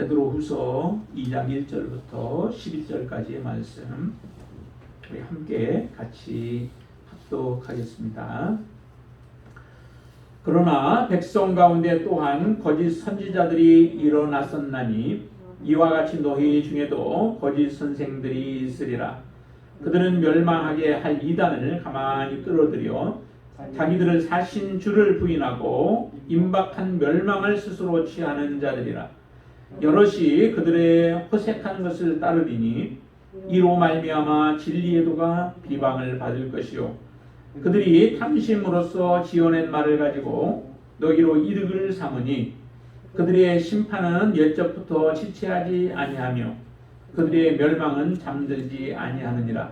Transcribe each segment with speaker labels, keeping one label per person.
Speaker 1: 베드로후서 2장 1절부터 11절까지의 말씀 우리 함께 같이 합독하겠습니다. 그러나 백성 가운데 또한 거짓 선지자들이 일어났었나니 이와 같이 너희 중에도 거짓 선생들이 있으리라. 그들은 멸망하게 할 이단을 가만히 끌어들여 자기들을 사신 주를 부인하고 임박한 멸망을 스스로 취하는 자들이라. 여럿이 그들의 호색하는 것을 따르리니 이로 말미암아 진리의 도가 비방을 받을 것이요 그들이 탐심으로써 지어낸 말을 가지고 너희로 이득을 삼으니 그들의 심판은 옛적부터 지체하지 아니하며 그들의 멸망은 잠들지 아니하느니라.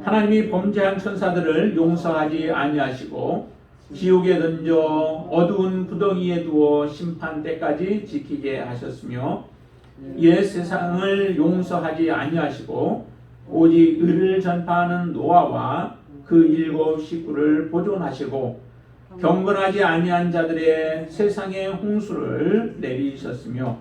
Speaker 1: 하나님이 범죄한 천사들을 용서하지 아니하시고 지옥에 던져 어두운 구덩이에 두어 심판 때까지 지키게 하셨으며 옛 세상을 용서하지 아니하시고 오직 의를 전파하는 노아와 그 7 식구를 보존하시고 경건하지 아니한 자들의 세상의 홍수를 내리셨으며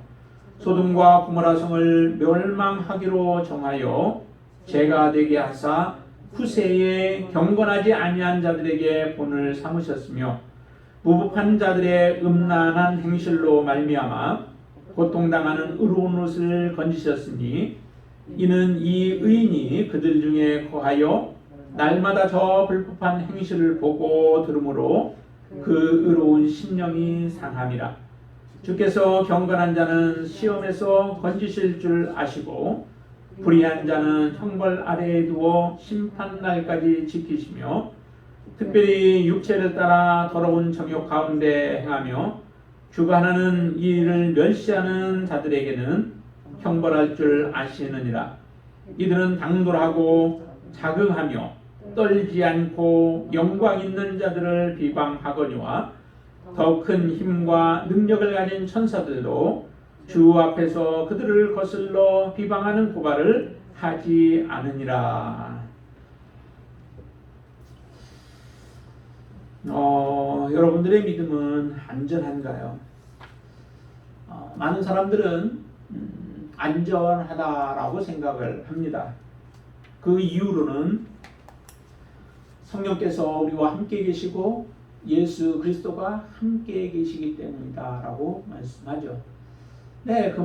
Speaker 1: 소돔과 고모라 성을 멸망하기로 정하여 죄가 되게 하사 후세에 경건하지 아니한 자들에게 본을 삼으셨으며 무법한 자들의 음란한 행실로 말미암아 고통당하는 의로운 옷을 건지셨으니 이는 이 의인이 그들 중에 거하여 날마다 저 불법한 행실을 보고 들으므로 그 의로운 심령이 상함이라. 주께서 경건한 자는 시험에서 건지실 줄 아시고 불의한 자는 형벌 아래에 두어 심판날까지 지키시며 특별히 육체를 따라 더러운 정욕 가운데 행하며 주관하는 이 일을 멸시하는 자들에게는 형벌할 줄 아시느니라. 이들은 당돌하고 자긍하며 떨지 않고 영광 있는 자들을 비방하거니와 더 큰 힘과 능력을 가진 천사들도 주 앞에서 그들을 거슬러 비방하는 고발을 하지 않으니라. 여러분들의 믿음은 안전한가요? 많은 사람들은 안전하다라고 생각을 합니다. 그 이유로는 성령께서 우리와 함께 계시고 예수 그리스도가 함께 계시기 때문이다 라고 말씀하죠. 네, 그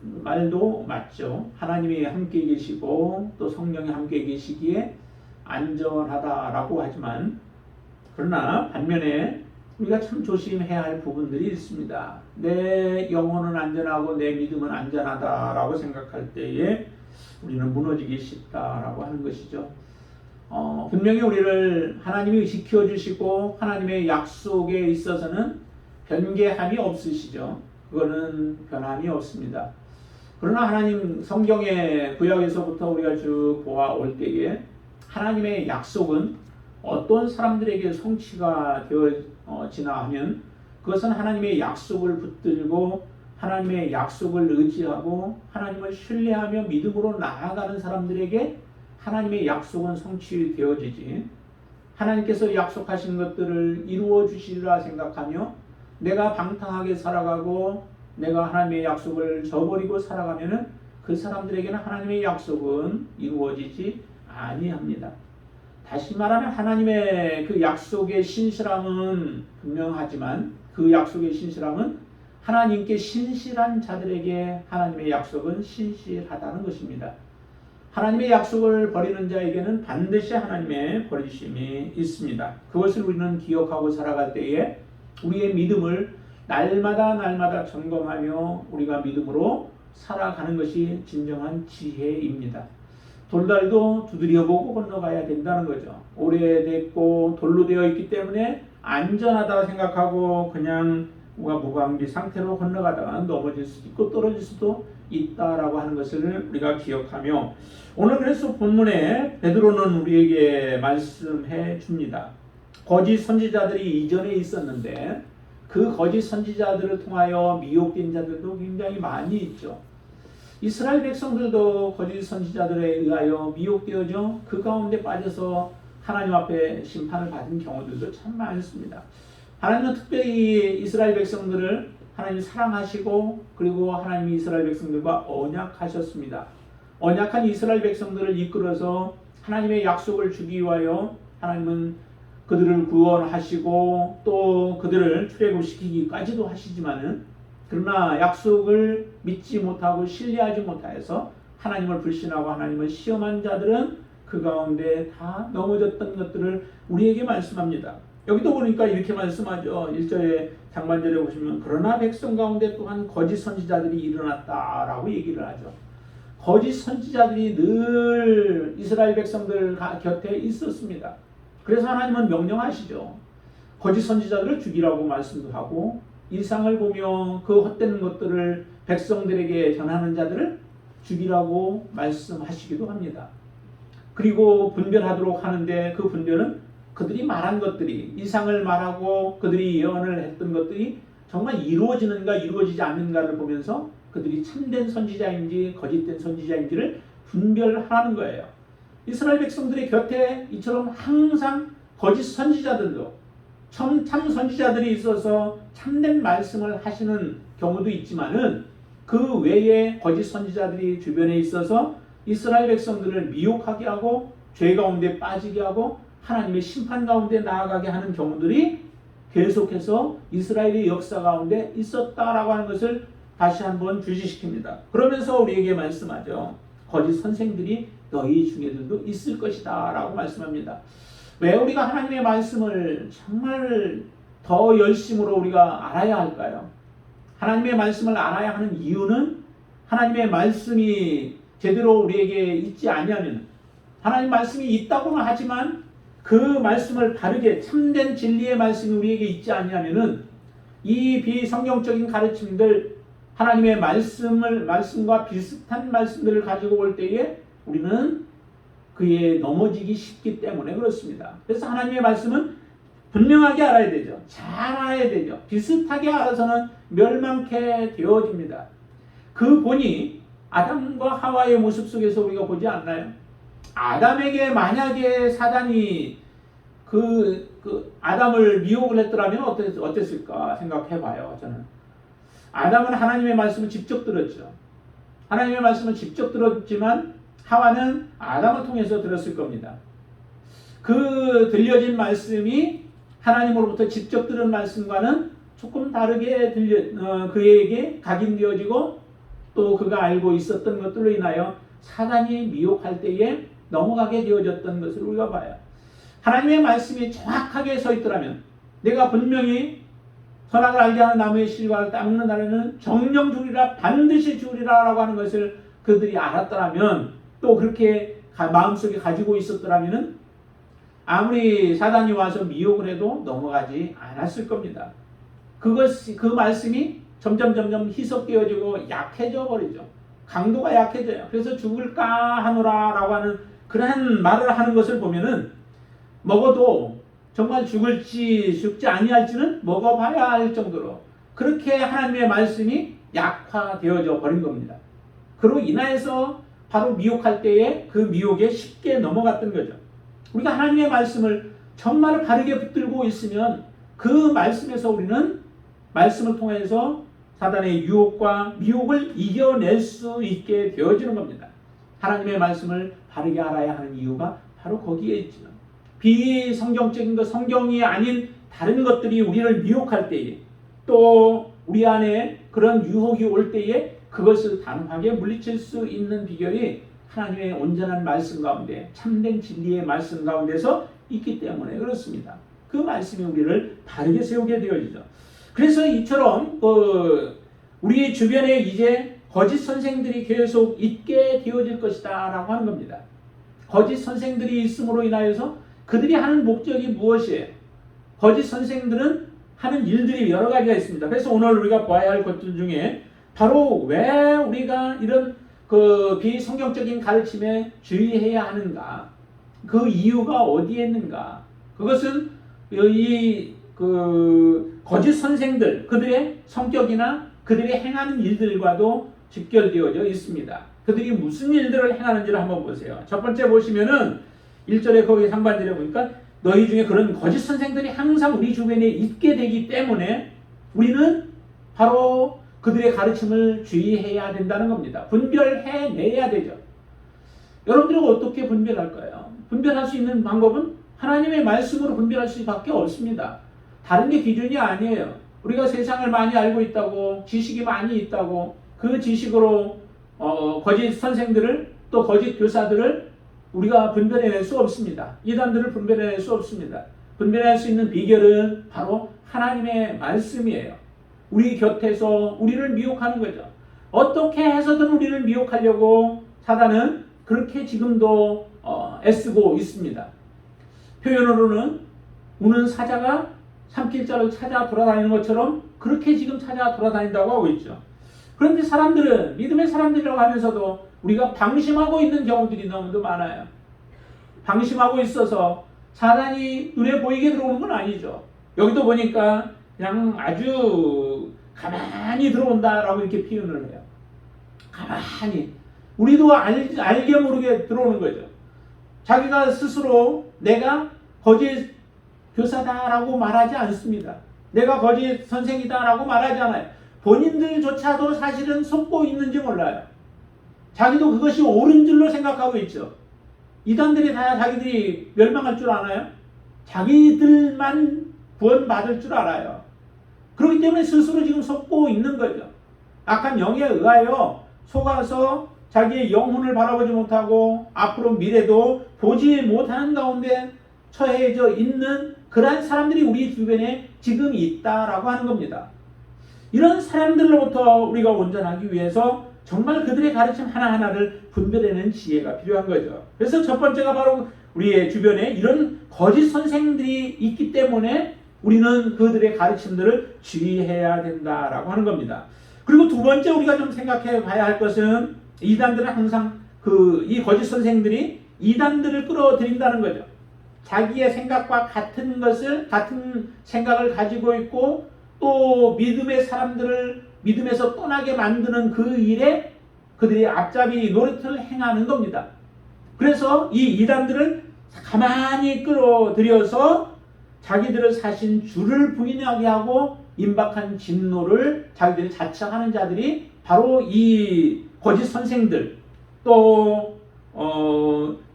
Speaker 1: 말도 맞죠. 하나님이 함께 계시고 또 성령이 함께 계시기에 안전하다라고 하지만 그러나 반면에 우리가 참 조심해야 할 부분들이 있습니다. 내 영혼은 안전하고 내 믿음은 안전하다라고 생각할 때에 우리는 무너지기 쉽다라고 하는 것이죠. 분명히 우리를 하나님이 지켜주시고 하나님의 약속에 있어서는 변개함이 없으시죠. 그거는 변함이 없습니다. 그러나 하나님 성경의 구약에서부터 우리가 쭉 보아올 때에 하나님의 약속은 어떤 사람들에게 성취가 되어지나 하면 그것은 하나님의 약속을 붙들고 하나님의 약속을 의지하고 하나님을 신뢰하며 믿음으로 나아가는 사람들에게 하나님의 약속은 성취되어지지 하나님께서 약속하신 것들을 이루어 주시리라 생각하며 내가 방탕하게 살아가고 내가 하나님의 약속을 저버리고 살아가면은 그 사람들에게는 하나님의 약속은 이루어지지 아니합니다. 다시 말하면 하나님의 그 약속의 신실함은 분명하지만 그 약속의 신실함은 하나님께 신실한 자들에게 하나님의 약속은 신실하다는 것입니다. 하나님의 약속을 버리는 자에게는 반드시 하나님의 버리심이 있습니다. 그것을 우리는 기억하고 살아갈 때에 우리의 믿음을 날마다 점검하며 우리가 믿음으로 살아가는 것이 진정한 지혜입니다. 돌달도 두드려보고 건너가야 된다는 거죠. 오래됐고 돌로 되어 있기 때문에 안전하다 생각하고 그냥 무방비 상태로 건너가다가 넘어질 수도 있고 떨어질 수도 있다라고 하는 것을 우리가 기억하며 오늘 그래서 본문에 베드로는 우리에게 말씀해 줍니다. 거짓 선지자들이 이전에 있었는데 그 거짓 선지자들을 통하여 미혹된 자들도 굉장히 많이 있죠. 이스라엘 백성들도 거짓 선지자들에 의하여 미혹되어져 그 가운데 빠져서 하나님 앞에 심판을 받은 경우들도 참 많습니다. 하나님은 특별히 이스라엘 백성들을 하나님 사랑하시고 그리고 하나님이 이스라엘 백성들과 언약하셨습니다. 언약한 이스라엘 백성들을 이끌어서 하나님의 약속을 주기 위하여 하나님은 그들을 구원하시고 또 그들을 출애굽시키기까지도 하시지만은 그러나 약속을 믿지 못하고 신뢰하지 못하여서 하나님을 불신하고 하나님을 시험한 자들은 그 가운데 다 넘어졌던 것들을 우리에게 말씀합니다. 여기도 보니까 이렇게 말씀하죠. 1절에 상반절에 보시면 그러나 백성 가운데 또한 거짓 선지자들이 일어났다라고 얘기를 하죠. 거짓 선지자들이 늘 이스라엘 백성들 곁에 있었습니다. 그래서 하나님은 명령하시죠. 거짓 선지자들을 죽이라고 말씀도 하고 이상을 보며 그 헛되는 것들을 백성들에게 전하는 자들을 죽이라고 말씀하시기도 합니다. 그리고 분별하도록 하는데 그 분별은 그들이 말한 것들이 이상을 말하고 그들이 예언을 했던 것들이 정말 이루어지는가 이루어지지 않는가를 보면서 그들이 참된 선지자인지 거짓된 선지자인지를 분별하라는 거예요. 이스라엘 백성들의 곁에 이처럼 항상 거짓 선지자들도 참 선지자들이 있어서 참된 말씀을 하시는 경우도 있지만은 그 외에 거짓 선지자들이 주변에 있어서 이스라엘 백성들을 미혹하게 하고 죄 가운데 빠지게 하고 하나님의 심판 가운데 나아가게 하는 경우들이 계속해서 이스라엘의 역사 가운데 있었다라고 하는 것을 다시 한번 주지시킵니다. 그러면서 우리에게 말씀하죠. 거짓 선생들이 너희 중에들도 있을 것이다 라고 말씀합니다. 왜 우리가 하나님의 말씀을 정말 더 열심으로 우리가 알아야 할까요? 하나님의 말씀을 알아야 하는 이유는 하나님의 말씀이 제대로 우리에게 있지 아니하면 하나님 말씀이 있다고는 하지만 그 말씀을 바르게 참된 진리의 말씀이 우리에게 있지 아니하면은 이 비성경적인 가르침들 하나님의 말씀과 비슷한 말씀들을 가지고 올 때에 우리는 그에 넘어지기 쉽기 때문에 그렇습니다. 그래서 하나님의 말씀은 분명하게 알아야 되죠. 잘 알아야 되죠. 비슷하게 알아서는 멸망케 되어집니다. 그 본이 아담과 하와의 모습 속에서 우리가 보지 않나요? 아담에게 만약에 사단이 그 아담을 미혹을 했더라면 어땠을까 생각해봐요. 저는 아담은 하나님의 말씀을 직접 들었죠. 하나님의 말씀을 직접 들었지만 하와는 아담을 통해서 들었을 겁니다. 그 들려진 말씀이 하나님으로부터 직접 들은 말씀과는 조금 다르게 그에게 각인되어지고 또 그가 알고 있었던 것들로 인하여 사단이 미혹할 때에 넘어가게 되어졌던 것을 우리가 봐요. 하나님의 말씀이 정확하게 서 있더라면 내가 분명히 선악을 알게 하는 나무의 실과를 따먹는 날에는 정령 죽으리라 반드시 죽으리라 라고 하는 것을 그들이 알았더라면 또 그렇게 마음속에 가지고 있었더라면 아무리 사단이 와서 미혹을 해도 넘어가지 않았을 겁니다. 그 말씀이 점점 희석되어지고 약해져 버리죠. 강도가 약해져요. 그래서 죽을까 하노라 라고 하는 그러한 말을 하는 것을 보면은 먹어도 정말 죽지 아니할지는 먹어봐야 할 정도로 그렇게 하나님의 말씀이 약화되어져 버린 겁니다. 그로 인하여서 바로 미혹할 때에 그 미혹에 쉽게 넘어갔던 거죠. 우리가 하나님의 말씀을 정말 바르게 붙들고 있으면 그 말씀에서 우리는 말씀을 통해서 사단의 유혹과 미혹을 이겨낼 수 있게 되어지는 겁니다. 하나님의 말씀을 바르게 알아야 하는 이유가 바로 거기에 있죠. 비성경적인 것, 성경이 아닌 다른 것들이 우리를 미혹할 때에 또 우리 안에 그런 유혹이 올 때에 그것을 단호하게 물리칠 수 있는 비결이 하나님의 온전한 말씀 가운데 참된 진리의 말씀 가운데서 있기 때문에 그렇습니다. 그 말씀이 우리를 바르게 세우게 되어지죠. 그래서 이처럼 우리 주변에 이제 거짓 선생들이 계속 있게 되어질 것이다 라고 하는 겁니다. 거짓 선생들이 있음으로 인하여서 그들이 하는 목적이 무엇이에요? 거짓 선생들은 하는 일들이 여러 가지가 있습니다. 그래서 오늘 우리가 봐야 할 것들 중에 바로 왜 우리가 이런 비성경적인 가르침에 주의해야 하는가? 그 이유가 어디에 있는가? 그것은 거짓 선생들, 그들의 성격이나 그들이 행하는 일들과도 직결되어져 있습니다. 그들이 무슨 일들을 행하는지를 한번 보세요. 첫 번째 보시면은 1절에 거기 상반절에 보니까 너희 중에 그런 거짓 선생들이 항상 우리 주변에 있게 되기 때문에 우리는 바로 그들의 가르침을 주의해야 된다는 겁니다. 분별해내야 되죠. 여러분들은 어떻게 분별할까요? 분별할 수 있는 방법은 하나님의 말씀으로 분별할 수밖에 없습니다. 다른 게 기준이 아니에요. 우리가 세상을 많이 알고 있다고, 지식이 많이 있다고, 그 지식으로 거짓 선생들을, 또 거짓 교사들을 우리가 분별해낼 수 없습니다. 이단들을 분별해낼 수 없습니다. 분별할 수 있는 비결은 바로 하나님의 말씀이에요. 우리 곁에서 우리를 미혹하는 거죠. 어떻게 해서든 우리를 미혹하려고 사단은 그렇게 지금도 애쓰고 있습니다. 표현으로는 우는 사자가 삼킬자를 찾아 돌아다니는 것처럼 그렇게 지금 찾아 돌아다닌다고 하고 있죠. 그런데 사람들은, 믿음의 사람들이라고 하면서도 우리가 방심하고 있는 경우들이 너무도 많아요. 방심하고 있어서 사단이 눈에 보이게 들어오는 건 아니죠. 여기도 보니까 그냥 아주 가만히 들어온다라고 이렇게 표현을 해요. 가만히. 우리도 알게 모르게 들어오는 거죠. 자기가 스스로 내가 거짓 교사다라고 말하지 않습니다. 내가 거짓 선생이다라고 말하지 않아요. 본인들조차도 사실은 속고 있는지 몰라요. 자기도 그것이 옳은 줄로 생각하고 있죠. 이단들이 다 자기들이 멸망할 줄 아나요? 자기들만 구원받을 줄 알아요. 그렇기 때문에 스스로 지금 속고 있는 거죠. 악한 영에 의하여 속아서 자기의 영혼을 바라보지 못하고 앞으로 미래도 보지 못하는 가운데 처해져 있는 그러한 사람들이 우리 주변에 지금 있다라고 하는 겁니다. 이런 사람들로부터 우리가 온전하기 위해서 정말 그들의 가르침 하나하나를 분별해내는 지혜가 필요한 거죠. 그래서 첫 번째가 바로 우리의 주변에 이런 거짓 선생들이 있기 때문에 우리는 그들의 가르침들을 주의해야 된다라고 하는 겁니다. 그리고 두 번째 우리가 좀 생각해 봐야 할 것은 이단들은 항상 이 거짓 선생들이 이단들을 끌어들인다는 거죠. 자기의 생각과 같은 생각을 가지고 있고 또 믿음의 사람들을 믿음에서 떠나게 만드는 그 일에 그들이 앞잡이 노릇을 행하는 겁니다. 그래서 이 이단들을 가만히 끌어들여서 자기들을 사신 주를 부인하게 하고 임박한 진노를 자기들이 자처하는 자들이 바로 이 거짓 선생들, 또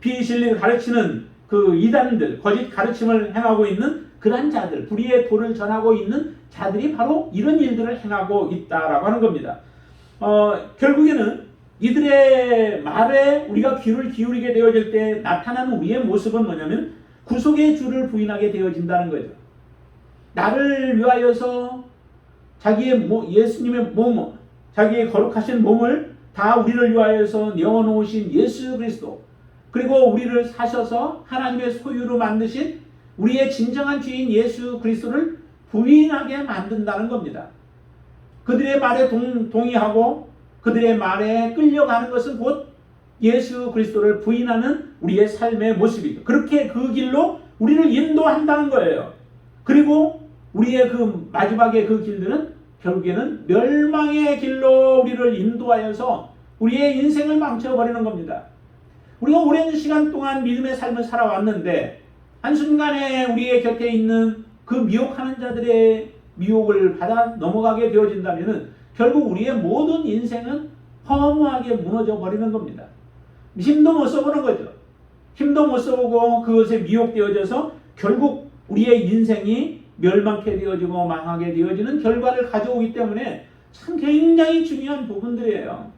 Speaker 1: 비진리를 가르치는 그 이단들, 거짓 가르침을 행하고 있는 그런 자들, 불의의 도를 전하고 있는 자들이 바로 이런 일들을 행하고 있다라고 하는 겁니다. 결국에는 이들의 말에 우리가 귀를 기울이게 되어질 때 나타나는 우리의 모습은 뭐냐면 구속의 주를 부인하게 되어진다는 거죠. 나를 위하여서 자기의 예수님의 몸, 자기의 거룩하신 몸을 다 우리를 위하여서 내어놓으신 예수 그리스도, 그리고 우리를 사셔서 하나님의 소유로 만드신 우리의 진정한 주인 예수 그리스도를 부인하게 만든다는 겁니다. 그들의 말에 동의하고 그들의 말에 끌려가는 것은 곧 예수 그리스도를 부인하는 우리의 삶의 모습이죠. 그렇게 그 길로 우리를 인도한다는 거예요. 그리고 우리의 그 마지막에 그 길들은 결국에는 멸망의 길로 우리를 인도하여서 우리의 인생을 망쳐버리는 겁니다. 우리가 오랜 시간 동안 믿음의 삶을 살아왔는데 한순간에 우리의 곁에 있는 그 미혹하는 자들의 미혹을 받아 넘어가게 되어진다면 결국 우리의 모든 인생은 허무하게 무너져 버리는 겁니다. 힘도 못 써보는 거죠. 힘도 못 써보고 그것에 미혹되어져서 결국 우리의 인생이 멸망케 되어지고 망하게 되어지는 결과를 가져오기 때문에 참 굉장히 중요한 부분들이에요.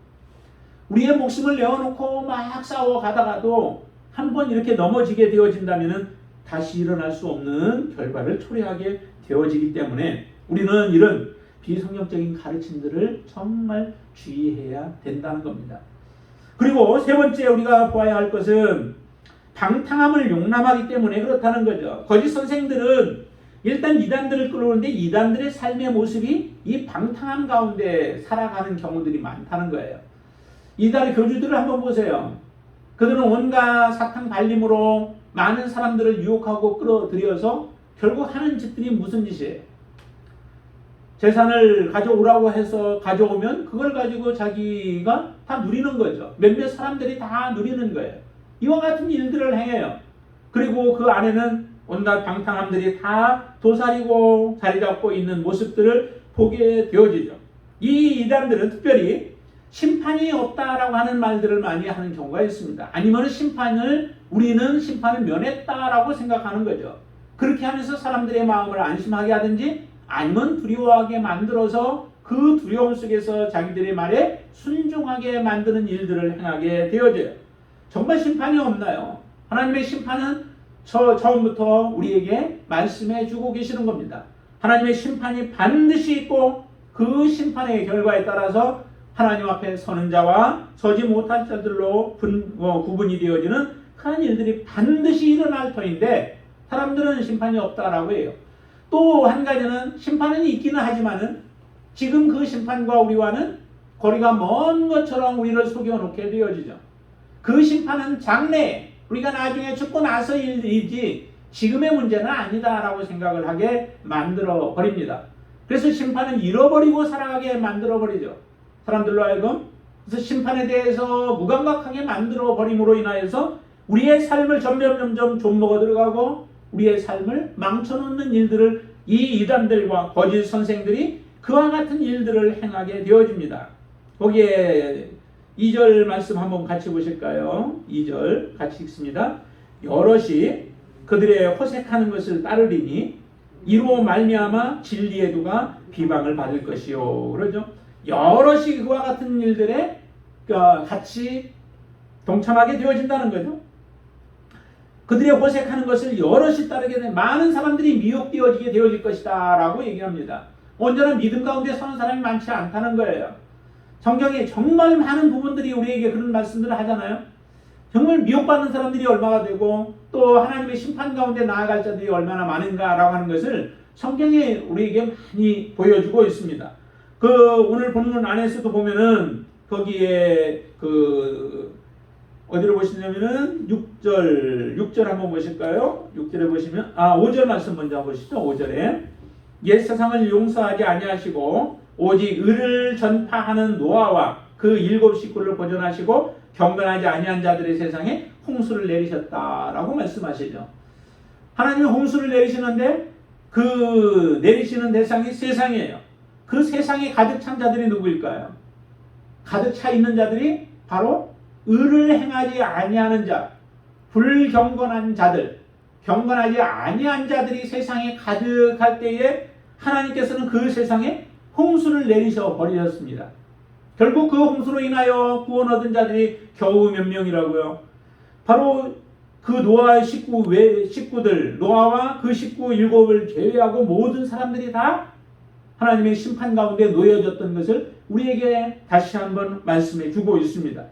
Speaker 1: 우리의 목숨을 내어놓고 막 싸워가다가도 한번 이렇게 넘어지게 되어진다면 다시 일어날 수 없는 결과를 초래하게 되어지기 때문에 우리는 이런 비성경적인 가르침들을 정말 주의해야 된다는 겁니다. 그리고 세 번째 우리가 보아야 할 것은 방탕함을 용납하기 때문에 그렇다는 거죠. 거짓 선생들은 일단 이단들을 끌어오는데 이단들의 삶의 모습이 이 방탕함 가운데 살아가는 경우들이 많다는 거예요. 이단의 교주들을 한번 보세요. 그들은 온갖 사탕 발림으로 많은 사람들을 유혹하고 끌어들여서 결국 하는 짓들이 무슨 짓이에요? 재산을 가져오라고 해서 가져오면 그걸 가지고 자기가 다 누리는 거죠. 몇몇 사람들이 다 누리는 거예요. 이와 같은 일들을 행해요. 그리고 그 안에는 온갖 방탕함들이 다 도사리고 자리 잡고 있는 모습들을 보게 되어지죠. 이 이단들은 특별히 심판이 없다라고 하는 말들을 많이 하는 경우가 있습니다. 아니면 우리는 심판을 면했다라고 생각하는 거죠. 그렇게 하면서 사람들의 마음을 안심하게 하든지 아니면 두려워하게 만들어서 그 두려움 속에서 자기들의 말에 순종하게 만드는 일들을 행하게 되어져요. 정말 심판이 없나요? 하나님의 심판은 처음부터 우리에게 말씀해 주고 계시는 겁니다. 하나님의 심판이 반드시 있고 그 심판의 결과에 따라서 하나님 앞에 서는 자와 서지 못할 자들로 구분이 되어지는 큰 일들이 반드시 일어날 터인데 사람들은 심판이 없다라고 해요. 또 한 가지는 심판은 있기는 하지만은 지금 그 심판과 우리와는 거리가 먼 것처럼 우리를 속여놓게 되어지죠. 그 심판은 장래, 우리가 나중에 죽고 나서 일이지 지금의 문제는 아니다라고 생각을 하게 만들어 버립니다. 그래서 심판은 잃어버리고 살아가게 만들어 버리죠. 사람들로 하여금. 그래서 심판에 대해서 무감각하게 만들어 버림으로 인하여서 우리의 삶을 점점 좀먹어 들어가고 우리의 삶을 망쳐놓는 일들을 이 이단들과 거짓 선생들이 그와 같은 일들을 행하게 되어집니다. 거기에 2절 말씀 한번 같이 보실까요? 2절 같이 읽습니다. 여럿이 그들의 호색하는 것을 따르리니 이로 말미암아 진리의 도가 비방을 받을 것이요. 그러죠. 여럿이 그와 같은 일들에 같이 동참하게 되어진다는 거죠. 그들의 호색하는 것을 여럿이 따르게 되면 많은 사람들이 미혹되어지게 되어질 것이다 라고 얘기합니다. 온전한 믿음 가운데 서는 사람이 많지 않다는 거예요. 성경에 정말 많은 부분들이 우리에게 그런 말씀들을 하잖아요. 정말 미혹받는 사람들이 얼마나 되고 또 하나님의 심판 가운데 나아갈 자들이 얼마나 많은가라고 하는 것을 성경에 우리에게 많이 보여주고 있습니다. 오늘 본문 안에서도 보면은 거기에 어디로 보시냐면은 6절 한번 보실까요? 6절에 보시면 5절 말씀 먼저 보시죠. 5절에 옛 세상을 용서하지 아니하시고 오직 의를 전파하는 노아와 그 7 식구를 보존하시고 경건하지 아니한 자들의 세상에 홍수를 내리셨다라고 말씀하시죠. 하나님이 홍수를 내리시는데 그 내리시는 대상이 세상이에요. 그 세상에 가득 찬 자들이 누구일까요? 가득 차 있는 자들이 바로 의를 행하지 아니하는 자, 불경건한 자들, 경건하지 아니한 자들이 세상에 가득할 때에 하나님께서는 그 세상에 홍수를 내리셔 버리셨습니다. 결국 그 홍수로 인하여 구원 얻은 자들이 겨우 몇 명이라고요? 바로 그 노아의 식구들, 노아와 그 식구 7을 제외하고 모든 사람들이 다 하나님의 심판 가운데 놓여졌던 것을 우리에게 다시 한번 말씀해 주고 있습니다.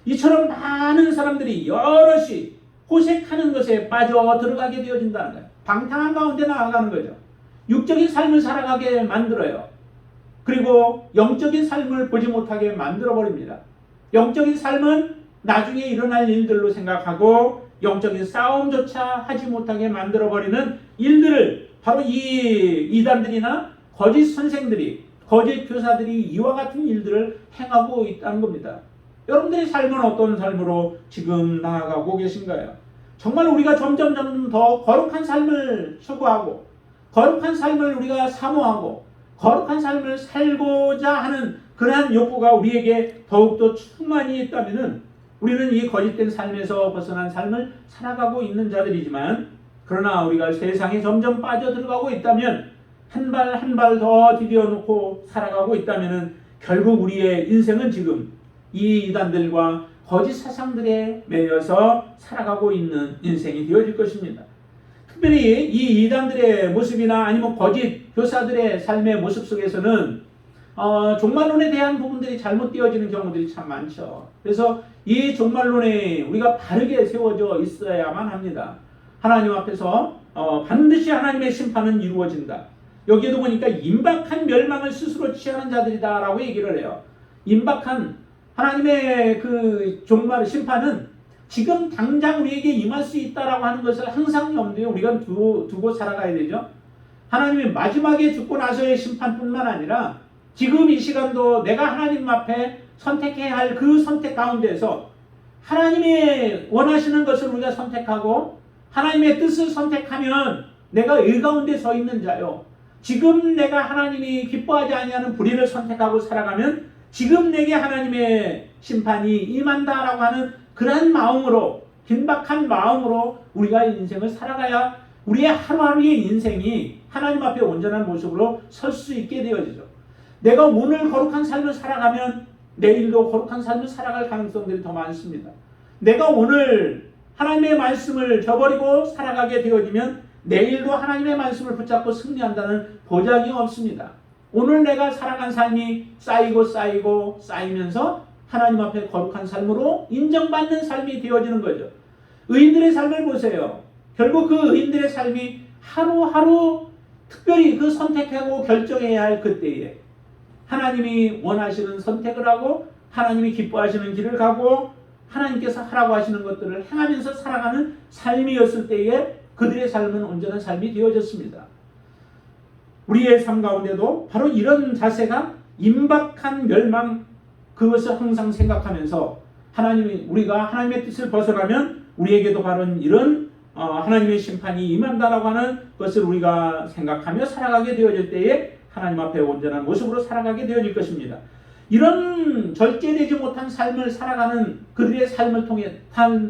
Speaker 1: 이처럼 많은 사람들이 여럿이 호색하는 것에 빠져 들어가게 되어진다는 거예요. 방탕한 가운데 나아가는 거죠. 육적인 삶을 살아가게 만들어요. 그리고 영적인 삶을 보지 못하게 만들어버립니다. 영적인 삶은 나중에 일어날 일들로 생각하고 영적인 싸움조차 하지 못하게 만들어버리는 일들을 바로 이 이단들이나 거짓 선생들이, 거짓 교사들이 이와 같은 일들을 행하고 있다는 겁니다. 여러분들의 삶은 어떤 삶으로 지금 나아가고 계신가요? 정말 우리가 점점 더 거룩한 삶을 추구하고 거룩한 삶을 우리가 사모하고 거룩한 삶을 살고자 하는 그러한 욕구가 우리에게 더욱더 충만히 있다면 우리는 이 거짓된 삶에서 벗어난 삶을 살아가고 있는 자들이지만 그러나 우리가 세상에 점점 빠져들어가고 있다면 한 발 한 발 더 디뎌놓고 살아가고 있다면 결국 우리의 인생은 지금 이 이단들과 거짓 사상들에 매여서 살아가고 있는 인생이 되어질 것입니다. 특별히 이 이단들의 모습이나 아니면 거짓 교사들의 삶의 모습 속에서는 종말론에 대한 부분들이 잘못되어지는 경우들이 참 많죠. 그래서 이 종말론에 우리가 바르게 세워져 있어야만 합니다. 하나님 앞에서 반드시 하나님의 심판은 이루어진다. 여기에도 보니까 임박한 멸망을 스스로 취하는 자들이다라고 얘기를 해요. 임박한 하나님의 그 종말 심판은 지금 당장 우리에게 임할 수 있다라고 하는 것을 항상 염두에 우리가 두고 살아가야 되죠. 하나님이 마지막에 죽고 나서의 심판뿐만 아니라 지금 이 시간도 내가 하나님 앞에 선택해야 할 그 선택 가운데서 하나님의 원하시는 것을 우리가 선택하고 하나님의 뜻을 선택하면 내가 의 가운데 서 있는 자요. 지금 내가 하나님이 기뻐하지 아니하는 불의를 선택하고 살아가면 지금 내게 하나님의 심판이 임한다라고 하는 그러한 마음으로, 긴박한 마음으로 우리가 인생을 살아가야 우리의 하루하루의 인생이 하나님 앞에 온전한 모습으로 설 수 있게 되어지죠. 내가 오늘 거룩한 삶을 살아가면 내일도 거룩한 삶을 살아갈 가능성들이 더 많습니다. 내가 오늘 하나님의 말씀을 저버리고 살아가게 되어지면 내일도 하나님의 말씀을 붙잡고 승리한다는 보장이 없습니다. 오늘 내가 살아간 삶이 쌓이고 쌓이면서 하나님 앞에 거룩한 삶으로 인정받는 삶이 되어지는 거죠. 의인들의 삶을 보세요. 결국 그 의인들의 삶이 하루하루 특별히 그 선택하고 결정해야 할 그때에 하나님이 원하시는 선택을 하고 하나님이 기뻐하시는 길을 가고 하나님께서 하라고 하시는 것들을 행하면서 살아가는 삶이었을 때에 그들의 삶은 온전한 삶이 되어졌습니다. 우리의 삶 가운데도 바로 이런 자세가 임박한 멸망, 그것을 항상 생각하면서 우리가 하나님의 뜻을 벗어가면 우리에게도 바로 이런 하나님의 심판이 임한다라고 하는 것을 우리가 생각하며 살아가게 되어질 때에 하나님 앞에 온전한 모습으로 살아가게 되어질 것입니다. 이런 절제되지 못한 삶을 살아가는 그들의 삶을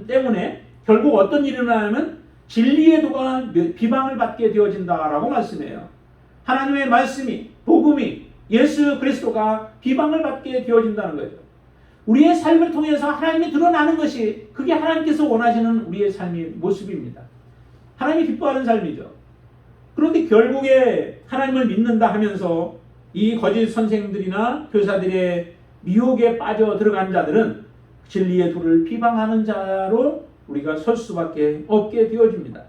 Speaker 1: 때문에 결국 어떤 일이 일어나냐면 진리의 도가 비방을 받게 되어진다라고 말씀해요. 하나님의 말씀이, 복음이, 예수 그리스도가 비방을 받게 되어진다는 거죠. 우리의 삶을 통해서 하나님이 드러나는 것이 그게 하나님께서 원하시는 우리의 삶의 모습입니다. 하나님이 기뻐하는 삶이죠. 그런데 결국에 하나님을 믿는다 하면서 이 거짓 선생들이나 교사들의 미혹에 빠져 들어간 자들은 진리의 도를 비방하는 자로 우리가 설 수밖에 없게 되어집니다.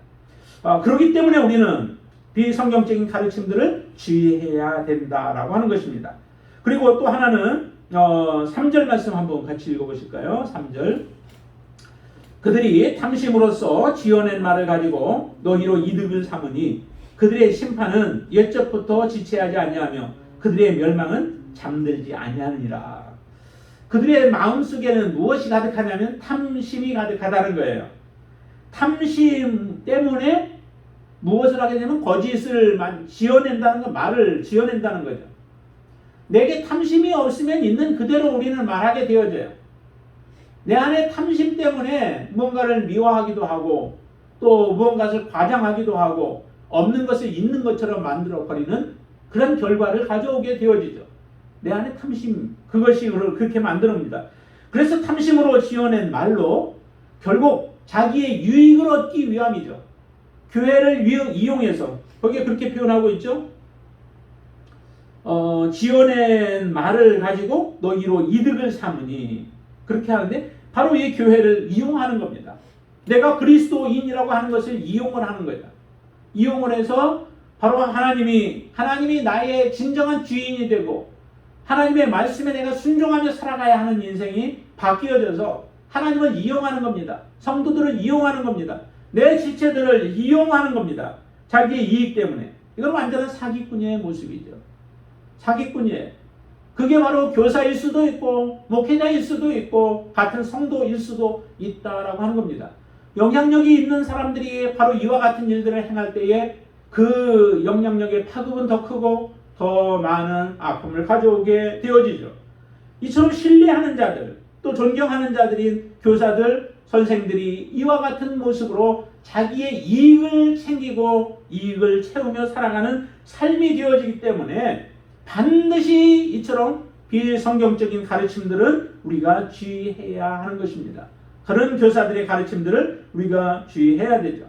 Speaker 1: 그렇기 때문에 우리는 비성경적인 가르침들을 주의해야 된다라고 하는 것입니다. 그리고 또 하나는 3절 말씀 한번 같이 읽어보실까요? 3절. 그들이 탐심으로써 지어낸 말을 가지고 너희로 이득을 삼으니 그들의 심판은 옛적부터 지체하지 아니하며 그들의 멸망은 잠들지 아니하느니라. 그들의 마음속에는 무엇이 가득하냐면 탐심이 가득하다는 거예요. 탐심 때문에 무엇을 하게 되면 거짓을 지어낸다는 거, 말을 지어낸다는 거죠. 내게 탐심이 없으면 있는 그대로 우리는 말하게 되어져요. 내 안에 탐심 때문에 무언가를 미화하기도 하고 또 무언가를 과장하기도 하고 없는 것을 있는 것처럼 만들어버리는 그런 결과를 가져오게 되어지죠. 내 안에 탐심, 그것이 그렇게 만듭니다. 그래서 탐심으로 지어낸 말로 결국 자기의 유익을 얻기 위함이죠. 교회를 이용해서 거기에 그렇게 표현하고 있죠. 지어낸 말을 가지고 너희로 이득을 삼으니 그렇게 하는데 바로 이 교회를 이용하는 겁니다. 내가 그리스도인이라고 하는 것을 이용을 하는 거예요. 이용을 해서 바로 하나님이 나의 진정한 주인이 되고 하나님의 말씀에 내가 순종하며 살아가야 하는 인생이 바뀌어져서 하나님을 이용하는 겁니다. 성도들을 이용하는 겁니다. 내 지체들을 이용하는 겁니다. 자기의 이익 때문에. 이건 완전한 사기꾼의 모습이죠. 사기꾼이에요. 그게 바로 교사일 수도 있고 목회자일 수도 있고 같은 성도일 수도 있다라고 하는 겁니다. 영향력이 있는 사람들이 바로 이와 같은 일들을 행할 때에 그 영향력의 파급은 더 크고 더 많은 아픔을 가져오게 되어지죠. 이처럼 신뢰하는 자들, 또 존경하는 자들인 교사들, 선생들이 이와 같은 모습으로 자기의 이익을 챙기고 이익을 채우며 살아가는 삶이 되어지기 때문에 반드시 이처럼 비성경적인 가르침들은 우리가 주의해야 하는 것입니다. 그런 교사들의 가르침들을 우리가 주의해야 되죠.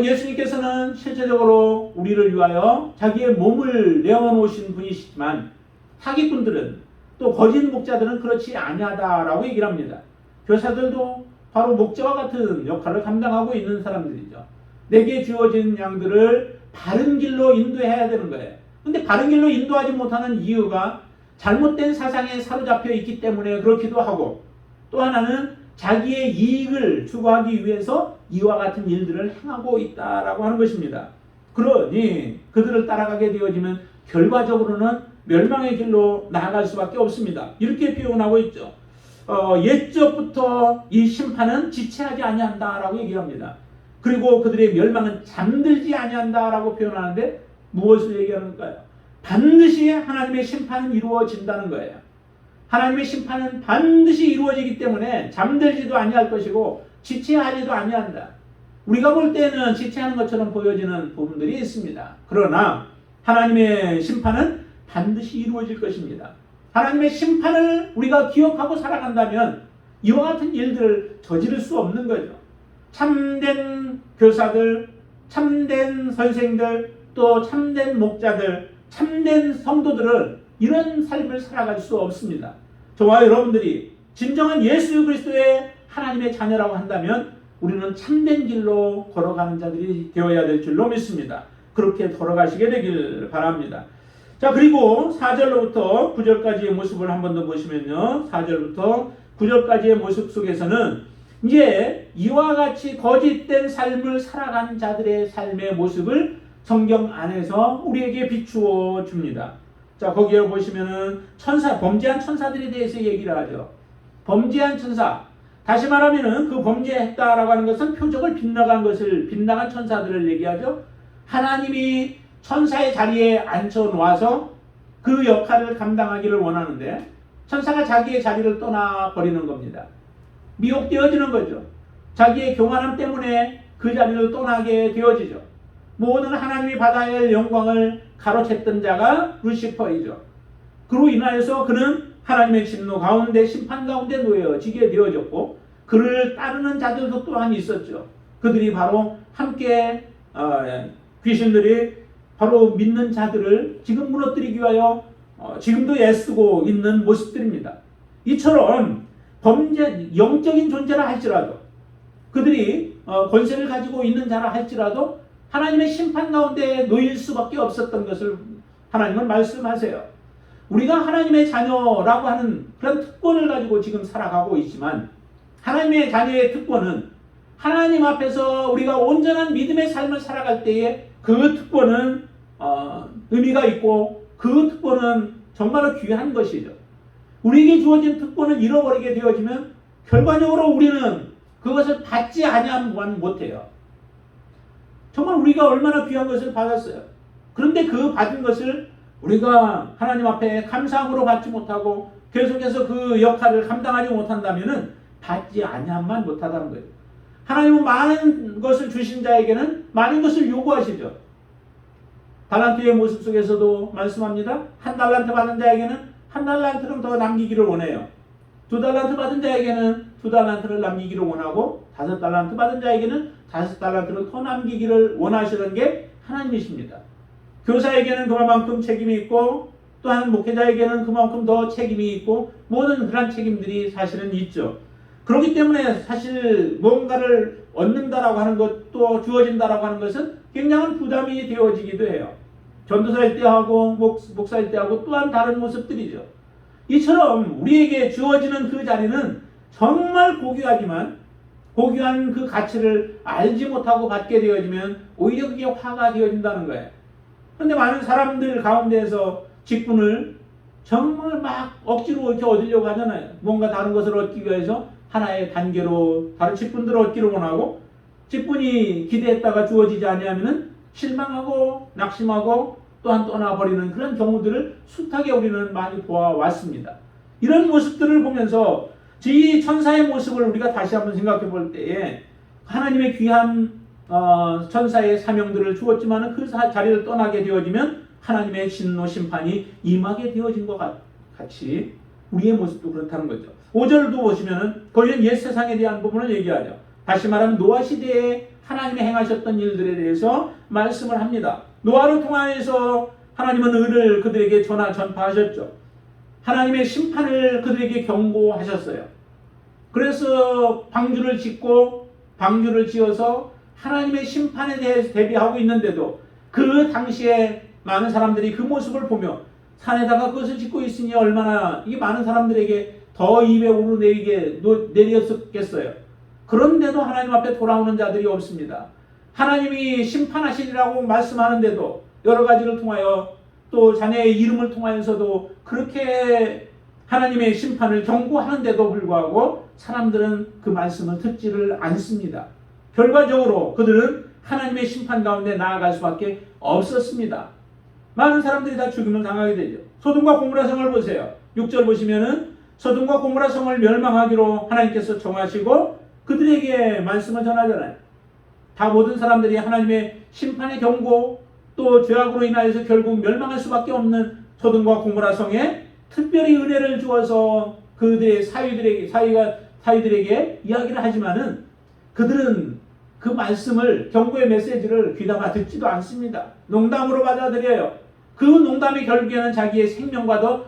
Speaker 1: 예수님께서는 실제적으로 우리를 위하여 자기의 몸을 내어놓으신 분이시지만 사기꾼들은 또 거짓 목자들은 그렇지 아니하다라고 얘기를 합니다. 교사들도 바로 목자와 같은 역할을 감당하고 있는 사람들이죠. 내게 주어진 양들을 바른 길로 인도해야 되는 거예요. 근데 바른 길로 인도하지 못하는 이유가 잘못된 사상에 사로잡혀 있기 때문에 그렇기도 하고 또 하나는 자기의 이익을 추구하기 위해서 이와 같은 일들을 행하고 있다라고 하는 것입니다. 그러니 그들을 따라가게 되어지면 결과적으로는 멸망의 길로 나아갈 수밖에 없습니다. 이렇게 표현하고 있죠. 옛적부터 이 심판은 지체하지 아니한다라고 얘기합니다. 그리고 그들의 멸망은 잠들지 아니한다라고 표현하는데 무엇을 얘기하는가요? 반드시 하나님의 심판은 이루어진다는 거예요. 하나님의 심판은 반드시 이루어지기 때문에 잠들지도 아니할 것이고 지체하지도 아니한다. 우리가 볼 때는 지체하는 것처럼 보여지는 부분들이 있습니다. 그러나 하나님의 심판은 반드시 이루어질 것입니다. 하나님의 심판을 우리가 기억하고 살아간다면 이와 같은 일들을 저지를 수 없는 거죠. 참된 교사들, 참된 선생들, 또 참된 목자들, 참된 성도들은 이런 삶을 살아갈 수 없습니다. 저와 여러분들이 진정한 예수 그리스도의 하나님의 자녀라고 한다면 우리는 참된 길로 걸어가는 자들이 되어야 될 줄로 믿습니다. 그렇게 걸어가시게 되길 바랍니다. 자, 그리고 4절로부터 9절까지의 모습을 한 번 더 보시면요. 4절부터 9절까지의 모습 속에서는 이제 이와 같이 거짓된 삶을 살아가는 자들의 삶의 모습을 성경 안에서 우리에게 비추어 줍니다. 자, 거기에 보시면은 범죄한 천사들에 대해서 얘기를 하죠. 범죄한 천사. 다시 말하면은 그 범죄했다라고 하는 것은 표적을 빗나간 천사들을 얘기하죠. 하나님이 천사의 자리에 앉혀 놓아서 그 역할을 감당하기를 원하는데 천사가 자기의 자리를 떠나버리는 겁니다. 미혹되어지는 거죠. 자기의 교만함 때문에 그 자리를 떠나게 되어지죠. 모든 하나님이 받아야 할 영광을 가로챘던 자가 루시퍼이죠. 그로 인하여서 그는 하나님의 진노 가운데 심판 가운데 놓여지게 되어졌고 그를 따르는 자들도 또한 있었죠. 그들이 바로 함께 귀신들이 바로 믿는 자들을 지금 무너뜨리기 위하여 지금도 애쓰고 있는 모습들입니다. 이처럼 영적인 존재라 할지라도 그들이 권세를 가지고 있는 자라 할지라도 하나님의 심판 가운데 놓일 수밖에 없었던 것을 하나님은 말씀하세요. 우리가 하나님의 자녀라고 하는 그런 특권을 가지고 지금 살아가고 있지만 하나님의 자녀의 특권은 하나님 앞에서 우리가 온전한 믿음의 삶을 살아갈 때에 그 특권은 의미가 있고 그 특권은 정말로 귀한 것이죠. 우리에게 주어진 특권을 잃어버리게 되어지면 결과적으로 우리는 그것을 받지 아니하면 못해요. 정말 우리가 얼마나 귀한 것을 받았어요. 그런데 그 받은 것을 우리가 하나님 앞에 감사함으로 받지 못하고 계속해서 그 역할을 감당하지 못한다면 받지 아니함만 못하다는 거예요. 하나님은 많은 것을 주신 자에게는 많은 것을 요구하시죠. 달란트의 모습 속에서도 말씀합니다. 1달란트 받은 자에게는 1달란트를 더 남기기를 원해요. 2달란트 받은 자에게는 2달란트를 남기기를 원하고 5달란트 받은 자에게는 5달란트를 더 남기기를 원하시는 게 하나님이십니다. 교사에게는 그만큼 책임이 있고 또한 목회자에게는 그만큼 더 책임이 있고 모든 그런 책임들이 사실은 있죠. 그렇기 때문에 사실 뭔가를 얻는다라고 하는 것 또 주어진다라고 하는 것은 굉장한 부담이 되어지기도 해요. 전도사일 때하고 목사일 때하고 또한 다른 모습들이죠. 이처럼 우리에게 주어지는 그 자리는 정말 고귀하지만 고귀한 그 가치를 알지 못하고 받게 되어지면 오히려 그게 화가 되어진다는 거예요. 그런데 많은 사람들 가운데에서 직분을 정말 막 억지로 이렇게 얻으려고 하잖아요. 뭔가 다른 것을 얻기 위해서 하나의 단계로 다른 직분들을 얻기를 원하고 직분이 기대했다가 주어지지 아니하면 실망하고 낙심하고 또한 떠나버리는 그런 경우들을 숱하게 우리는 많이 보아왔습니다. 이런 모습들을 보면서 이 천사의 모습을 우리가 다시 한번 생각해 볼 때에 하나님의 귀한 천사의 사명들을 주었지만 그 자리를 떠나게 되어지면 하나님의 진노 심판이 임하게 되어진 것 같이 우리의 모습도 그렇다는 거죠. 5절도 보시면은 거기는 옛 세상에 대한 부분을 얘기하죠. 다시 말하면 노아 시대에 하나님이 행하셨던 일들에 대해서 말씀을 합니다. 노아를 통하여서 하나님은 의를 그들에게 전파하셨죠. 하나님의 심판을 그들에게 경고하셨어요. 그래서 방주를 지어서 하나님의 심판에 대해서 대비하고 있는데도 그 당시에 많은 사람들이 그 모습을 보며 산에다가 그것을 짓고 있으니 얼마나 이게 많은 사람들에게 더 입에 오르내리게 내렸었겠어요. 그런데도 하나님 앞에 돌아오는 자들이 없습니다. 하나님이 심판하시리라고 말씀하는데도 여러 가지를 통하여 또 자네의 이름을 통하여서도 그렇게 하나님의 심판을 경고하는데도 불구하고 사람들은 그 말씀을 듣지를 않습니다. 결과적으로 그들은 하나님의 심판 가운데 나아갈 수밖에 없었습니다. 많은 사람들이 다 죽임을 당하게 되죠. 소돔과 고모라 성을 보세요. 6절 보시면은 소돔과 고모라 성을 멸망하기로 하나님께서 정하시고 그들에게 말씀을 전하잖아요. 다 모든 사람들이 하나님의 심판의 경고 또 죄악으로 인하여서 결국 멸망할 수밖에 없는 소돔과 고모라 성에 특별히 은혜를 주어서 그들의 사위들에게 이야기를 하지만은 그들은 그 말씀을 경고의 메시지를 귀담아 듣지도 않습니다. 농담으로 받아들여요. 그 농담이 결국에는 자기의 생명과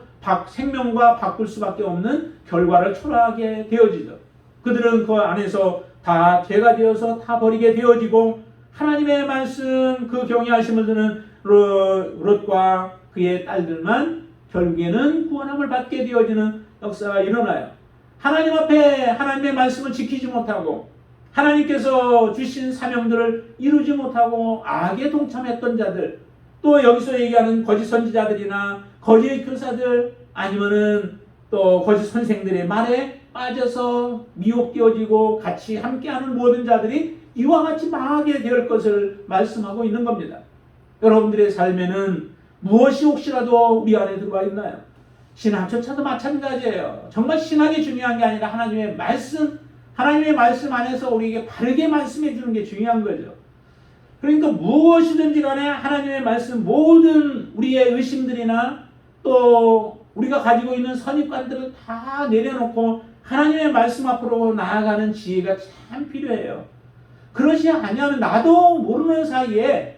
Speaker 1: 바꿀 수밖에 없는 결과를 초래하게 되어지죠. 그들은 그 안에서 다 죄가 되어서 다 버리게 되어지고 하나님의 말씀 그 경외하심을 드는 롯과 그의 딸들만 결국에는 구원함을 받게 되어지는 역사가 일어나요. 하나님 앞에 하나님의 말씀을 지키지 못하고 하나님께서 주신 사명들을 이루지 못하고 악에 동참했던 자들, 또 여기서 얘기하는 거짓 선지자들이나 거짓 교사들 아니면은 또 거짓 선생들의 말에 빠져서 미혹되어지고 같이 함께하는 모든 자들이 이와 같이 망하게 될 것을 말씀하고 있는 겁니다. 여러분들의 삶에는 무엇이 혹시라도 우리 안에 들어와 있나요? 신학조차도 마찬가지예요. 정말 신학이 중요한 게 아니라 하나님의 말씀 안에서 우리에게 바르게 말씀해 주는 게 중요한 거죠. 그러니까 무엇이든지 간에 하나님의 말씀 모든 우리의 의심들이나 또 우리가 가지고 있는 선입관들을 다 내려놓고 하나님의 말씀 앞으로 나아가는 지혜가 참 필요해요. 그러지 않으면 나도 모르는 사이에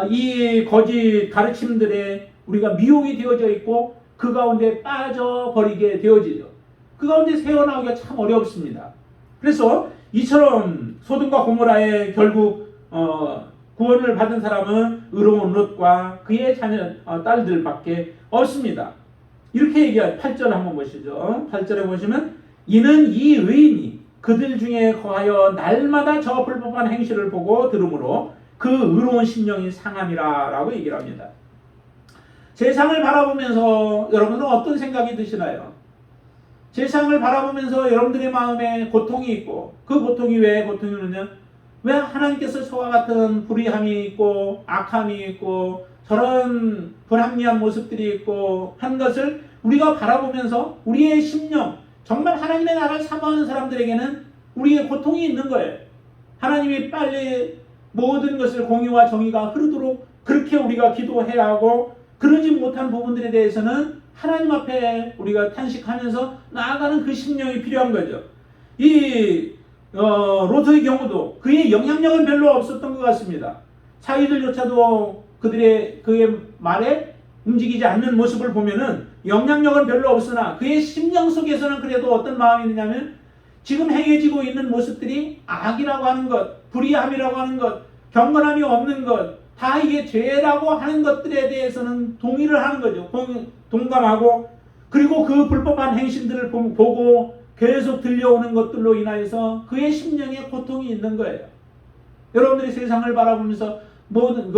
Speaker 1: 이 거짓 가르침들에 우리가 미혹이 되어져 있고 그 가운데 빠져버리게 되어지죠. 그 가운데 새어나오기가 참 어렵습니다. 그래서 이처럼 소돔과 고모라의 결국 구원을 받은 사람은 의로운 롯과 그의 딸들밖에 없습니다. 이렇게 얘기해요. 8절 한번 보시죠. 8절에 보시면 이는 이 의인이 그들 중에 거하여 날마다 저 불법한 행실을 보고 들으므로 그 의로운 심령이 상함이라 라고 얘기를 합니다. 세상을 바라보면서 여러분은 어떤 생각이 드시나요? 세상을 바라보면서 여러분들의 마음에 고통이 있고 그 고통이 왜 고통이냐면 왜 하나님께서 저와 같은 불의함이 있고 악함이 있고 저런 불합리한 모습들이 있고 한 것을 우리가 바라보면서 우리의 심령 정말 하나님의 나라를 사모하는 사람들에게는 우리의 고통이 있는 거예요. 하나님이 빨리 모든 것을 공의와 정의가 흐르도록 그렇게 우리가 기도해야 하고 그러지 못한 부분들에 대해서는 하나님 앞에 우리가 탄식하면서 나아가는 그 심령이 필요한 거죠. 이 롯의 경우도 그의 영향력은 별로 없었던 것 같습니다. 사위들조차도 그의 말에 움직이지 않는 모습을 보면은 영향력은 별로 없으나 그의 심령 속에서는 그래도 어떤 마음이 있냐면 지금 행해지고 있는 모습들이 악이라고 하는 것, 불의함이라고 하는 것, 경건함이 없는 것, 다 이게 죄라고 하는 것들에 대해서는 동의를 하는 거죠. 동감하고 그리고 그 불법한 행실들을 보고 계속 들려오는 것들로 인하여서 그의 심령에 고통이 있는 거예요. 여러분들이 세상을 바라보면서 모든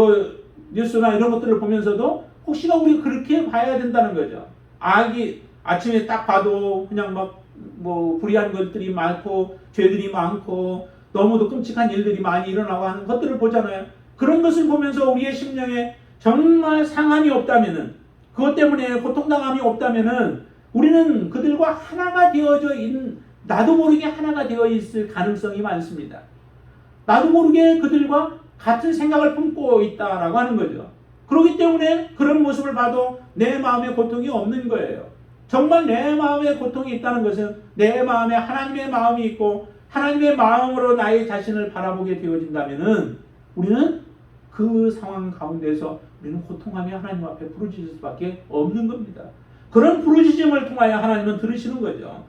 Speaker 1: 뉴스나 이런 것들을 보면서도 혹시나 우리 그렇게 봐야 된다는 거죠. 악이 아침에 딱 봐도 그냥 불의한 것들이 많고 죄들이 많고 너무도 끔찍한 일들이 많이 일어나고 하는 것들을 보잖아요. 그런 것을 보면서 우리의 심령에 정말 상함이 없다면은 그것 때문에 고통당함이 없다면은 우리는 그들과 하나가 되어져 있는 나도 모르게 하나가 되어 있을 가능성이 많습니다. 나도 모르게 그들과 같은 생각을 품고 있다라고 하는 거죠. 그렇기 때문에 그런 모습을 봐도 내 마음에 고통이 없는 거예요. 정말 내 마음에 고통이 있다는 것은 내 마음에 하나님의 마음이 있고 하나님의 마음으로 나의 자신을 바라보게 되어진다면은 우리는 그 상황 가운데서 우리는 고통하며 하나님 앞에 부르짖을 수밖에 없는 겁니다. 그런 부르짖음을 통하여 하나님은 들으시는 거죠.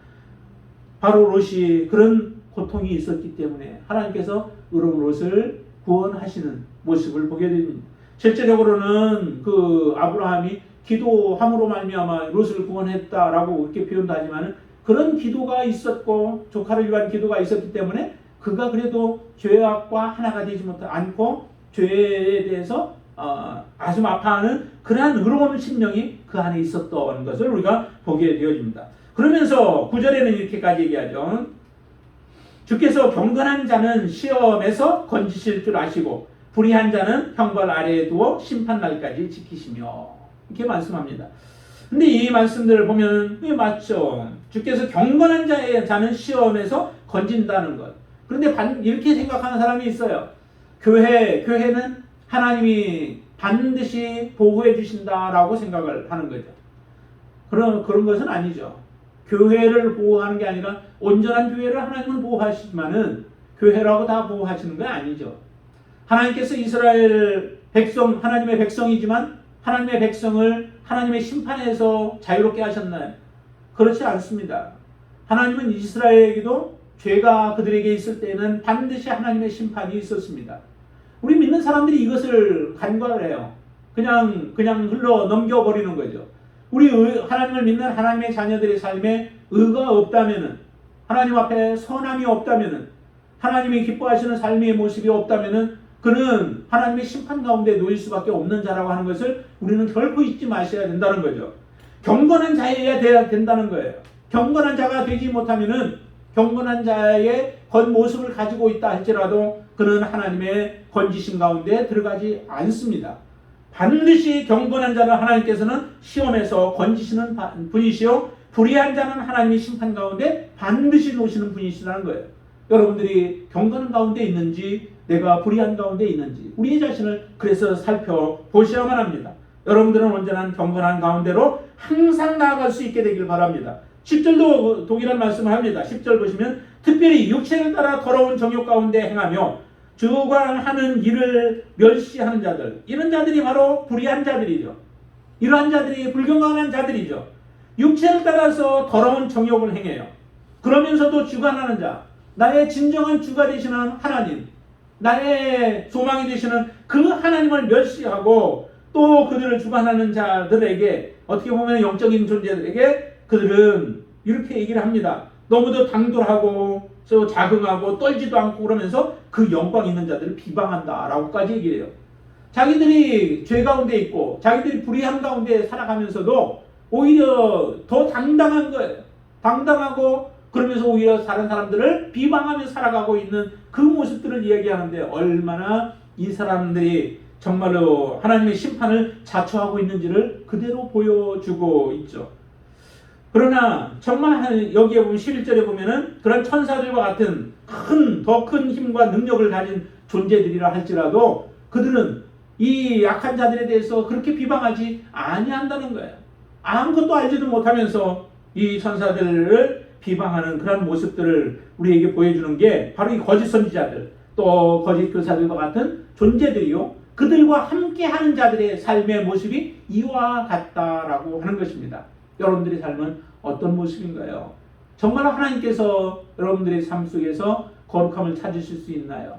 Speaker 1: 바로 롯이 그런 고통이 있었기 때문에 하나님께서 의로운 롯을 구원하시는 모습을 보게 됩니다. 실제적으로는 그 아브라함이 기도함으로 말미암아 롯을 구원했다라고 이렇게 표현도 하지만 그런 기도가 있었고 조카를 위한 기도가 있었기 때문에 그가 그래도 죄악과 하나가 되지 않고 죄에 대해서 아주 아파하는 그러한 의로운 심령이 그 안에 있었던 것을 우리가 보게 되어집니다. 그러면서 9절에는 이렇게까지 얘기하죠. 주께서 경건한 자는 시험에서 건지실 줄 아시고 불의한 자는 형벌 아래에 두어 심판날까지 지키시며 이렇게 말씀합니다. 근데 이 말씀들을 보면 맞죠. 주께서 경건한 자는 시험에서 건진다는 것. 그런데 이렇게 생각하는 사람이 있어요. 교회는 하나님이 반드시 보호해 주신다라고 생각을 하는 거죠. 그런 것은 아니죠. 교회를 보호하는 게 아니라 온전한 교회를 하나님은 보호하시지만은 교회라고 다 보호하시는 건 아니죠. 하나님께서 이스라엘 백성, 하나님의 백성이지만 하나님의 백성을 하나님의 심판에서 자유롭게 하셨나요? 그렇지 않습니다. 하나님은 이스라엘에게도 죄가 그들에게 있을 때에는 반드시 하나님의 심판이 있었습니다. 우리 믿는 사람들이 이것을 간과를 해요. 그냥 흘러 넘겨버리는 거죠. 우리 하나님을 믿는 하나님의 자녀들의 삶에 의가 없다면은, 하나님 앞에 선함이 없다면은, 하나님이 기뻐하시는 삶의 모습이 없다면은 그는 하나님의 심판 가운데 놓일 수밖에 없는 자라고 하는 것을 우리는 결코 잊지 마셔야 된다는 거죠. 경건한 자여야 돼야 된다는 거예요. 경건한 자가 되지 못하면은 경건한 자의 겉모습을 가지고 있다 할지라도 그는 하나님의 건지심 가운데 들어가지 않습니다. 반드시 경건한 자는 하나님께서는 시험에서 건지시는 분이시요 불의한 자는 하나님의 심판 가운데 반드시 놓으시는 분이시라는 거예요. 여러분들이 경건한 가운데 있는지 내가 불의한 가운데 있는지 우리 자신을 그래서 살펴보셔야만 합니다. 여러분들은 온전한 경건한 가운데로 항상 나아갈 수 있게 되길 바랍니다. 10절도 동일한 말씀을 합니다. 10절 보시면 특별히 육체를 따라 더러운 정욕 가운데 행하며 주관하는 일을 멸시하는 자들, 이런 자들이 바로 불의한 자들이죠. 이러한 자들이 불경건한 자들이죠. 육체를 따라서 더러운 정욕을 행해요. 그러면서도 주관하는 자, 나의 진정한 주가 되시는 하나님, 나의 소망이 되시는 그 하나님을 멸시하고 또 그들을 주관하는 자들에게, 어떻게 보면 영적인 존재들에게 그들은 이렇게 얘기를 합니다. 너무도 당돌하고 자긍하고 떨지도 않고 그러면서 그 영광 있는 자들을 비방한다 라고까지 얘기를 해요. 자기들이 죄 가운데 있고 자기들이 불의함 가운데 살아가면서도 오히려 더 당당한 거예요. 당당하고 그러면서 오히려 다른 사람들을 비방하며 살아가고 있는 그 모습들을 이야기하는데 얼마나 이 사람들이 정말로 하나님의 심판을 자초하고 있는지를 그대로 보여주고 있죠. 그러나 정말 여기에 보면 11절에 보면은 그런 천사들과 같은 더 큰 힘과 능력을 가진 존재들이라 할지라도 그들은 이 약한 자들에 대해서 그렇게 비방하지 아니한다는 거예요. 아무것도 알지도 못하면서 이 천사들을 비방하는 그런 모습들을 우리에게 보여주는 게 바로 이 거짓 선지자들, 또 거짓 교사들과 같은 존재들이요, 그들과 함께하는 자들의 삶의 모습이 이와 같다라고 하는 것입니다. 여러분들의 삶은 어떤 모습인가요? 정말 하나님께서 여러분들의 삶 속에서 거룩함을 찾으실 수 있나요?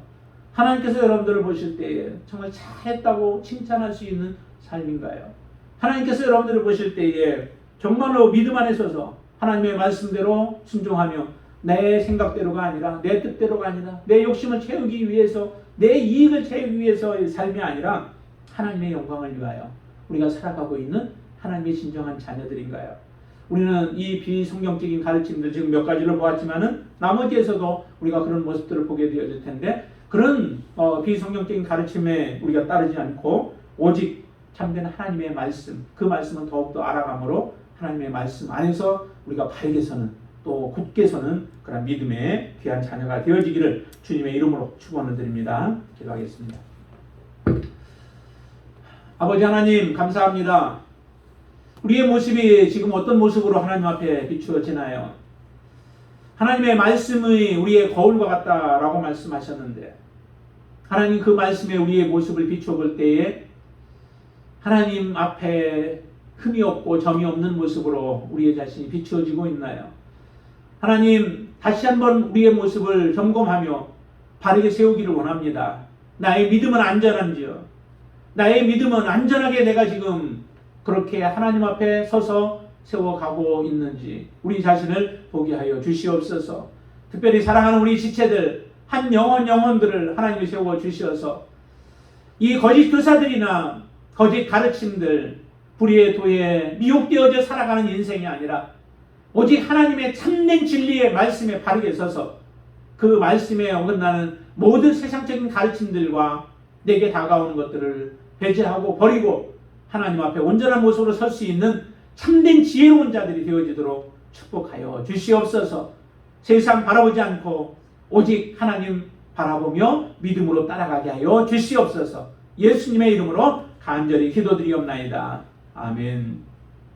Speaker 1: 하나님께서 여러분들을 보실 때에 정말 잘했다고 칭찬할 수 있는 삶인가요? 하나님께서 여러분들을 보실 때에 정말로 믿음 안에 서서 하나님의 말씀대로 순종하며 내 생각대로가 아니라, 내 뜻대로가 아니라, 내 욕심을 채우기 위해서, 내 이익을 채우기 위해서의 삶이 아니라 하나님의 영광을 위하여 우리가 살아가고 있는 하나님의 진정한 자녀들인가요? 우리는 이 비성경적인 가르침들 지금 몇 가지를 보았지만은 나머지에서도 우리가 그런 모습들을 보게 되어질 텐데, 그런 비성경적인 가르침에 우리가 따르지 않고 오직 참된 하나님의 말씀, 그 말씀은 더욱더 알아감으로 하나님의 말씀 안에서 우리가 바르게 서는, 또 굳게 서는 그런 믿음의 귀한 자녀가 되어지기를 주님의 이름으로 축원을 드립니다. 기도하겠습니다. 아버지 하나님, 감사합니다. 우리의 모습이 지금 어떤 모습으로 하나님 앞에 비추어지나요? 하나님의 말씀이 우리의 거울과 같다라고 말씀하셨는데, 하나님 그 말씀에 우리의 모습을 비추어 볼 때에 하나님 앞에 흠이 없고 점이 없는 모습으로 우리의 자신이 비추어지고 있나요? 하나님, 다시 한번 우리의 모습을 점검하며 바르게 세우기를 원합니다. 나의 믿음은 안전한지요? 나의 믿음은 안전하게 내가 지금 그렇게 하나님 앞에 서서 세워가고 있는지 우리 자신을 보게 하여 주시옵소서. 특별히 사랑하는 우리 지체들, 한 영혼들을 하나님이 세워 주시어서 이 거짓 교사들이나 거짓 가르침들, 불의의 도에 미혹되어져 살아가는 인생이 아니라 오직 하나님의 참된 진리의 말씀에 바르게 서서 그 말씀에 어긋나는 모든 세상적인 가르침들과 내게 다가오는 것들을 배제하고 버리고 하나님 앞에 온전한 모습으로 설 수 있는 참된 지혜로운 자들이 되어지도록 축복하여 주시옵소서. 세상 바라보지 않고 오직 하나님 바라보며 믿음으로 따라가게 하여 주시옵소서. 예수님의 이름으로 간절히 기도드리옵나이다. 아멘.